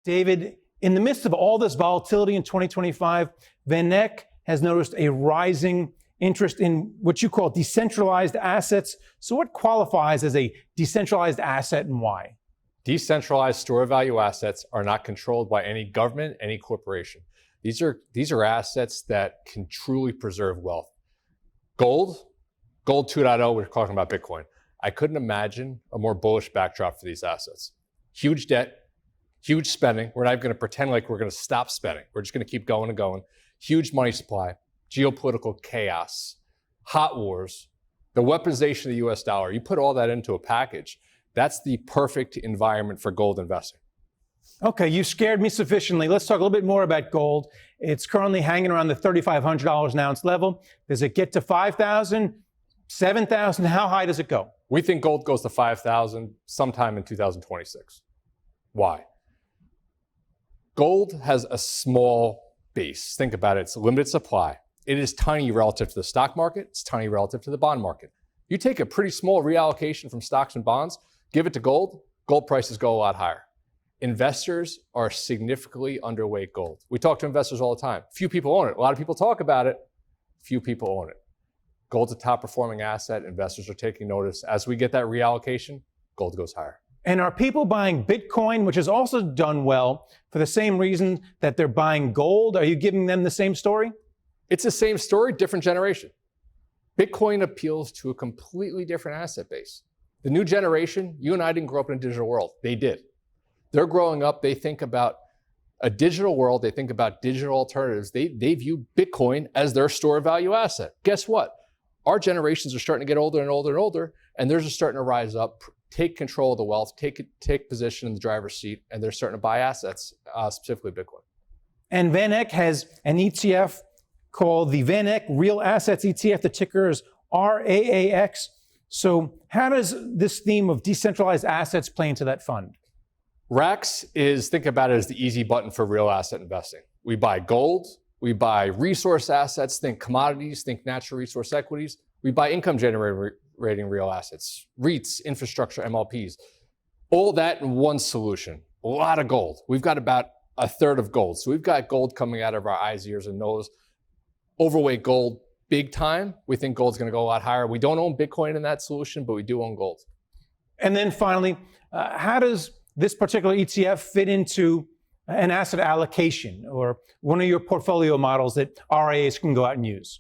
David, in the midst of all this volatility in 2025, VanEck has noticed a rising interest in what you call decentralized assets. So what qualifies as a decentralized asset and why? Decentralized store value assets are not controlled by any government, any corporation. These are assets that can truly preserve wealth. Gold 2.0, we're talking about Bitcoin. I couldn't imagine a more bullish backdrop for these assets. Huge debt, huge spending. We're not even going to pretend like we're going to stop spending. We're just going to keep going and going. Huge money supply, geopolitical chaos, hot wars, the weaponization of the US dollar. You put all that into a package, that's the perfect environment for gold investing. Okay, you scared me sufficiently. Let's talk a little bit more about gold. It's currently hanging around the $3,500 an ounce level. Does it get to 5,000, 7,000? How high does it go? We think gold goes to 5,000 sometime in 2026. Why? Gold has a small base. Think about it. It's a limited supply. It is tiny relative to the stock market. It's tiny relative to the bond market. You take a pretty small reallocation from stocks and bonds, give it to gold, gold prices go a lot higher. Investors are significantly underweight gold. We talk to investors all the time. Few people own it. A lot of people talk about it. Few people own it. Gold's a top performing asset. Investors are taking notice. As we get that reallocation, gold goes higher. And are people buying Bitcoin, which has also done well, for the same reason that they're buying gold? Are you giving them the same story? It's the same story, different generation. Bitcoin appeals to a completely different asset base. The new generation, you and I didn't grow up in a digital world. They did. They're growing up, they think about a digital world, they think about digital alternatives. They view Bitcoin as their store of value asset. Guess what? Our generations are starting to get older and older and older, and they're just starting to rise up, take control of the wealth, take position in the driver's seat, and they're starting to buy assets, specifically Bitcoin. And VanEck has an ETF called the VanEck Real Assets ETF. The ticker is RAAX. So how does this theme of decentralized assets play into that fund? RAX is, think about it as the easy button for real asset investing. We buy gold, we buy resource assets, think commodities, think natural resource equities. We buy income generating real assets, REITs, infrastructure, MLPs. All that in one solution, a lot of gold. We've got about a third of gold. So we've got gold coming out of our eyes, ears, and nose. Overweight gold, big time. We think gold's going to go a lot higher. We don't own Bitcoin in that solution, but we do own gold. And then finally, how does this particular ETF fit into an asset allocation or one of your portfolio models that RIAs can go out and use?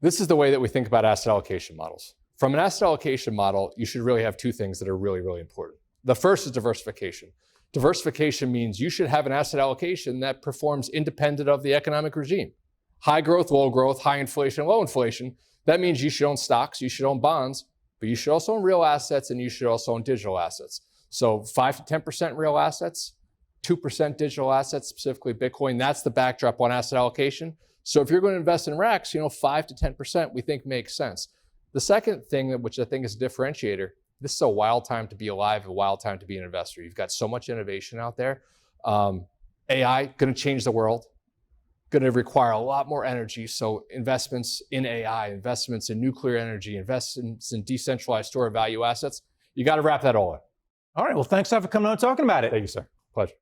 This is the way that we think about asset allocation models. From an asset allocation model, you should really have two things that are really, really important. The first is diversification. Diversification means you should have an asset allocation that performs independent of the economic regime. High growth, low growth, high inflation, low inflation. That means you should own stocks, you should own bonds, but you should also own real assets and you should also own digital assets. So 5 to 10% real assets, 2% digital assets, specifically Bitcoin. That's the backdrop on asset allocation. So if you're going to invest in RACs, 5 to 10% we think makes sense. The second thing, which I think is a differentiator, this is a wild time to be alive, a wild time to be an investor. You've got so much innovation out there. AI, going to change the world, going to require a lot more energy. So investments in AI, investments in nuclear energy, investments in decentralized store of value assets, you got to wrap that all in. All right. Well, thanks for coming on and talking about it. Thank you, sir. Pleasure.